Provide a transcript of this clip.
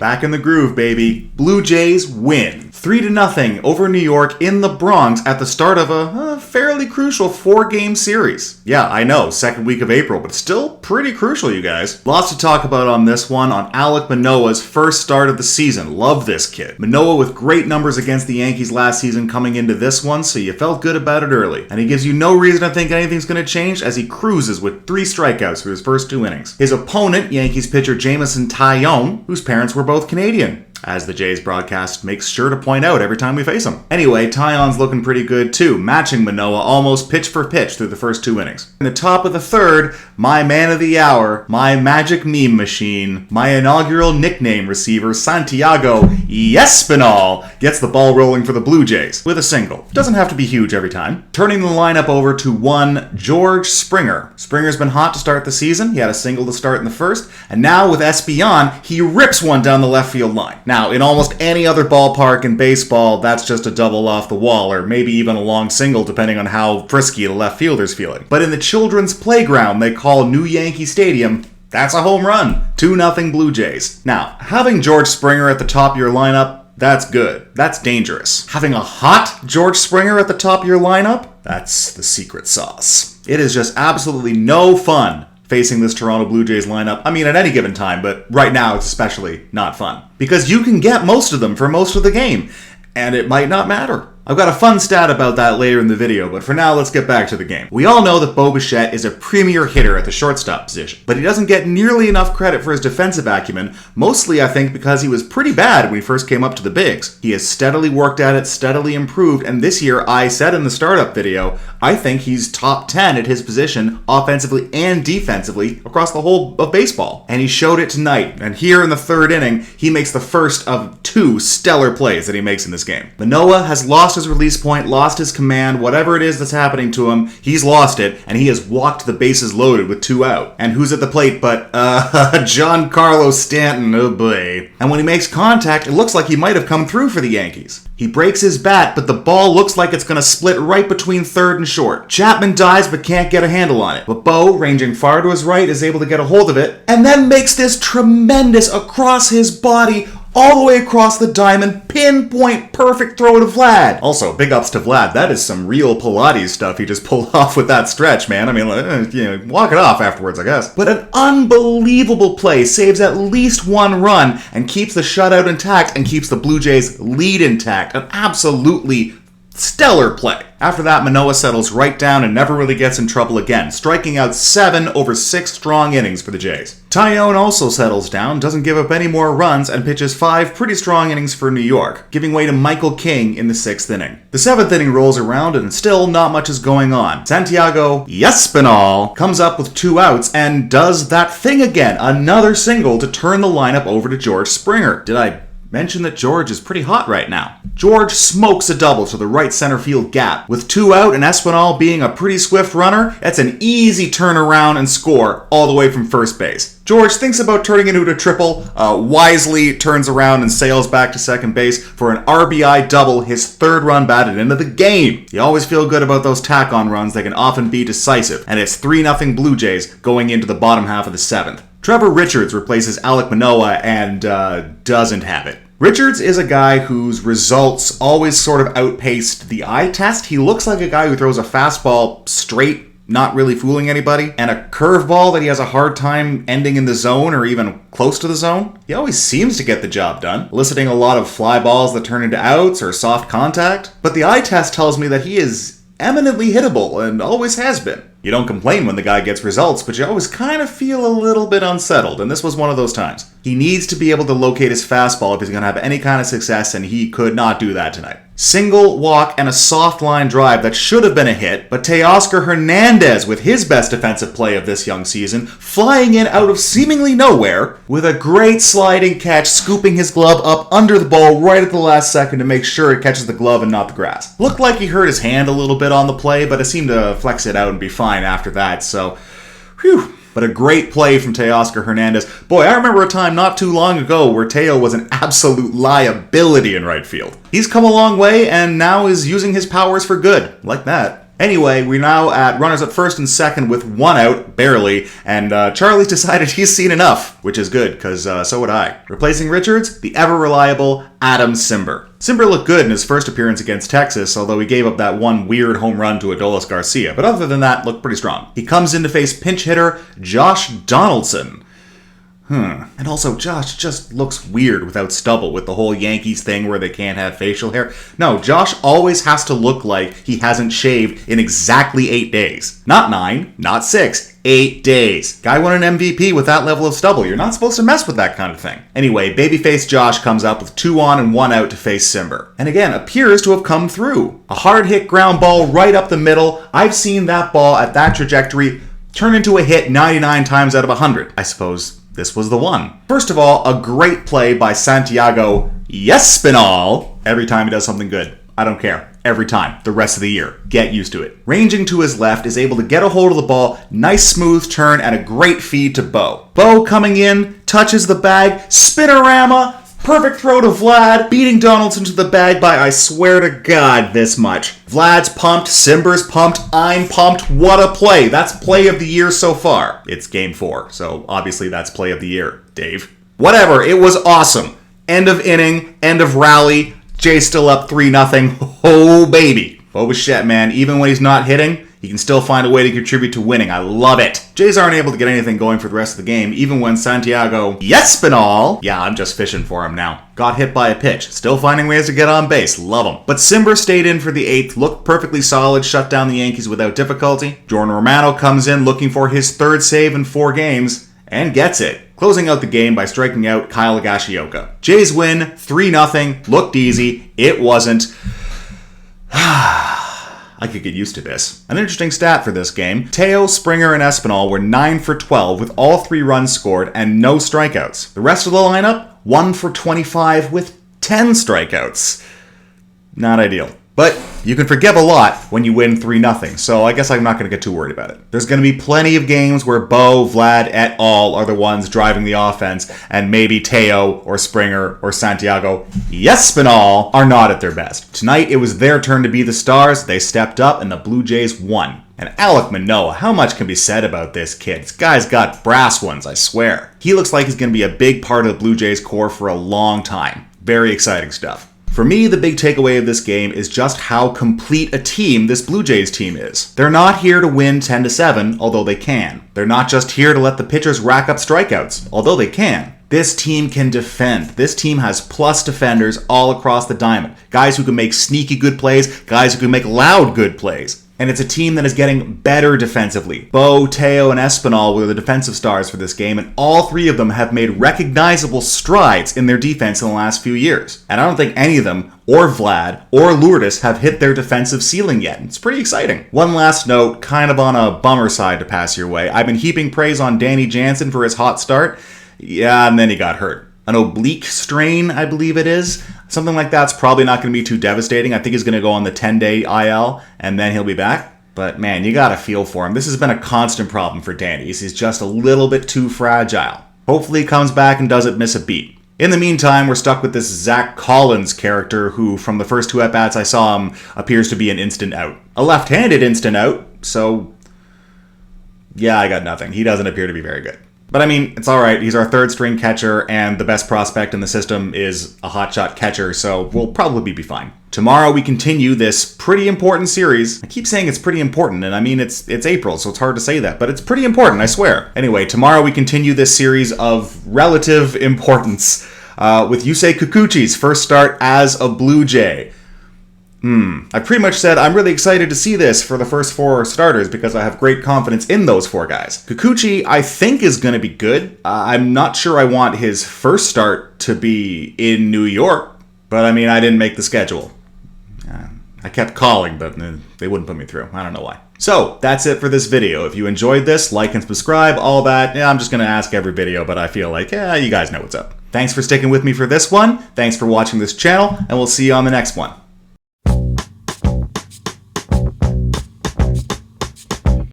back in the groove, baby. Blue Jays win 3-0 over New York in the Bronx at the start of a fairly crucial 4-game series. Yeah, I know, second week of April, but still pretty crucial, you guys. Lots to talk about on this one, on Alek Manoah's first start of the season. Love this kid. Manoah with great numbers against the Yankees last season coming into this one, so you felt good about it early. And he gives you no reason to think anything's going to change as he cruises with 3 strikeouts through his first 2 innings. His opponent, Yankees pitcher Jameson Taillon, whose parents were both Canadian, as the Jays broadcast makes sure to point out every time we face him. Anyway, Taillon's looking pretty good too, matching Manoah almost pitch for pitch through the first 2 innings. In the top of the third, my man of the hour, my magic meme machine, my inaugural nickname receiver, Santiago Espinal, gets the ball rolling for the Blue Jays with a single. Doesn't have to be huge every time. Turning the lineup over to one George Springer. Springer's been hot to start the season. He had a single to start in the first, and now with Espinal, he rips one down the left field line. Now, in almost any other ballpark in baseball, that's just a double off the wall, or maybe even a long single, depending on how frisky the left fielder's feeling. But in the children's playground they call New Yankee Stadium, that's a home run. 2-0 Blue Jays. Now, having George Springer at the top of your lineup, that's good. That's dangerous. Having a hot George Springer at the top of your lineup, that's the secret sauce. It is just absolutely no fun facing this Toronto Blue Jays lineup. I mean, at any given time, but right now it's especially not fun. Because you can get most of them for most of the game, and it might not matter. I've got a fun stat about that later in the video, but for now, let's get back to the game. We all know that Bichette is a premier hitter at the shortstop position, but he doesn't get nearly enough credit for his defensive acumen, mostly I think because he was pretty bad when he first came up to the bigs. He has steadily worked at it, steadily improved, and this year, I said in the startup video, I think he's top 10 at his position, offensively and defensively, across the whole of baseball. And he showed it tonight, and here in the 3rd inning, he makes the first of 2 stellar plays that he makes in this game. Manoah has lost his release point, lost his command, whatever it is that's happening to him, he's lost it, and he has walked the bases loaded with 2 out. And who's at the plate but, Giancarlo Stanton, oh boy. And when he makes contact, it looks like he might have come through for the Yankees. He breaks his bat, but the ball looks like it's going to split right between third and short. Chapman dives but can't get a handle on it. But Bo, ranging far to his right, is able to get a hold of it, and then makes this tremendous across his body, all the way across the diamond, pinpoint perfect throw to Vlad. Also, big ups to Vlad. That is some real Pilates stuff he just pulled off with that stretch, man. I mean, walk it off afterwards, I guess. But an unbelievable play saves at least 1 run and keeps the shutout intact and keeps the Blue Jays' lead intact. An absolutely stellar play. After that, Manoah settles right down and never really gets in trouble again, striking out 7 over 6 strong innings for the Jays. Taillon also settles down, doesn't give up any more runs, and pitches 5 pretty strong innings for New York, giving way to Michael King in the 6th inning. The 7th inning rolls around and still not much is going on. Santiago Espinal comes up with 2 outs and does that thing again, another single to turn the lineup over to George Springer. Did I mention that George is pretty hot right now? George smokes a double to the right center field gap. With 2 out and Espinal being a pretty swift runner, that's an easy turnaround and score all the way from first base. George thinks about turning it into a triple, wisely turns around and sails back to second base for an RBI double, his 3rd run batted into the game. You always feel good about those tack-on runs. They can often be decisive, and it's 3-0 Blue Jays going into the bottom half of the 7th. Trevor Richards replaces Alek Manoah and doesn't have it. Richards is a guy whose results always sort of outpaced the eye test. He looks like a guy who throws a fastball straight, not really fooling anybody, and a curveball that he has a hard time ending in the zone or even close to the zone. He always seems to get the job done, eliciting a lot of fly balls that turn into outs or soft contact. But the eye test tells me that he is eminently hittable and always has been. You don't complain when the guy gets results, but you always kind of feel a little bit unsettled, and this was one of those times. He needs to be able to locate his fastball if he's going to have any kind of success, and he could not do that tonight. Single, walk, and a soft line drive that should have been a hit, but Teoscar Hernandez with his best defensive play of this young season, flying in out of seemingly nowhere, with a great sliding catch, scooping his glove up under the ball right at the last second to make sure it catches the glove and not the grass. Looked like he hurt his hand a little bit on the play, but it seemed to flex it out and be fine after that, so whew. But a great play from Teoscar Hernandez. Boy, I remember a time not too long ago where Teo was an absolute liability in right field. He's come a long way and now is using his powers for good. Like that. Anyway, we're now at runners at first and second with 1 out, barely, and Charlie's decided he's seen enough, which is good, because so would I. Replacing Richards, the ever-reliable Adam Cimber. Cimber looked good in his first appearance against Texas, although he gave up that one weird home run to Adolis Garcia, but other than that, looked pretty strong. He comes in to face pinch hitter Josh Donaldson. And also, Josh just looks weird without stubble with the whole Yankees thing where they can't have facial hair. No, Josh always has to look like he hasn't shaved in exactly 8 days. Not 9, not 6, 8 days. Guy won an MVP with that level of stubble. You're not supposed to mess with that kind of thing. Anyway, babyface Josh comes up with 2 on and 1 out to face Cimber. And again, appears to have come through. A hard hit ground ball right up the middle. I've seen that ball at that trajectory turn into a hit 99 times out of 100. I suppose this was the one. First of all, a great play by Santiago Espinal. Every time he does something good. I don't care. Every time. The rest of the year. Get used to it. Ranging to his left, is able to get a hold of the ball. Nice smooth turn and a great feed to Bo. Bo coming in, touches the bag, spinorama, perfect throw to Vlad, beating Donaldson to the bag by, I swear to God, this much. Vlad's pumped, Cimber's pumped, I'm pumped. What a play. That's play of the year so far. It's game 4, so obviously that's play of the year, Dave. Whatever, it was awesome. End of inning, end of rally. Jay's still up 3-0. Oh, baby. Bo Bichette, man, even when he's not hitting, he can still find a way to contribute to winning. I love it. Jays aren't able to get anything going for the rest of the game, even when Santiago Espinal, yeah, I'm just fishing for him now, got hit by a pitch. Still finding ways to get on base. Love him. But Cimber stayed in for the 8th, looked perfectly solid, shut down the Yankees without difficulty. Jordan Romano comes in looking for his 3rd save in 4 games, and gets it, closing out the game by striking out Kyle Higashioka. Jays win 3-0, looked easy. It wasn't. I could get used to this. An interesting stat for this game. Teo, Springer, and Espinal were 9 for 12 with all 3 runs scored and no strikeouts. The rest of the lineup, 1 for 25 with 10 strikeouts. Not ideal. But you can forgive a lot when you win 3-0, so I guess I'm not going to get too worried about it. There's going to be plenty of games where Bo, Vlad, et al. Are the ones driving the offense, and maybe Teo or Springer or Santiago Espinal are not at their best. Tonight, it was their turn to be the stars. They stepped up, and the Blue Jays won. And Alek Manoah, how much can be said about this kid? This guy's got brass ones, I swear. He looks like he's going to be a big part of the Blue Jays core for a long time. Very exciting stuff. For me, the big takeaway of this game is just how complete a team this Blue Jays team is. They're not here to win 10-7, although they can. They're not just here to let the pitchers rack up strikeouts, although they can. This team can defend. This team has plus defenders all across the diamond. Guys who can make sneaky good plays, guys who can make loud good plays. And it's a team that is getting better defensively. Bo, Teo, and Espinal were the defensive stars for this game, and all 3 of them have made recognizable strides in their defense in the last few years. And I don't think any of them, or Vlad, or Lourdes, have hit their defensive ceiling yet. It's pretty exciting. One last note, kind of on a bummer side to pass your way. I've been heaping praise on Danny Jansen for his hot start. Yeah, and then he got hurt. An oblique strain, I believe it is. Something like that's probably not going to be too devastating. I think he's going to go on the 10-day IL, and then he'll be back. But man, you got to feel for him. This has been a constant problem for Danny. He's just a little bit too fragile. Hopefully he comes back and doesn't miss a beat. In the meantime, we're stuck with this Zach Collins character who, from the first 2 at-bats I saw him, appears to be an instant out. A left-handed instant out, so yeah, I got nothing. He doesn't appear to be very good. But I mean, it's alright, he's our 3rd string catcher, and the best prospect in the system is a hotshot catcher, so we'll probably be fine. Tomorrow we continue this pretty important series. I keep saying it's pretty important, and I mean it's April, so it's hard to say that, but it's pretty important, I swear. Anyway, tomorrow we continue this series of relative importance with Yusei Kikuchi's first start as a Blue Jay. I pretty much said I'm really excited to see this for the first 4 starters because I have great confidence in those 4 guys. Kikuchi, I think, is going to be good. I'm not sure I want his first start to be in New York, but I mean, I didn't make the schedule. I kept calling, but they wouldn't put me through. I don't know why. So, that's it for this video. If you enjoyed this, like and subscribe, all that. Yeah, I'm just going to ask every video, but I feel like, you guys know what's up. Thanks for sticking with me for this one. Thanks for watching this channel, and we'll see you on the next one.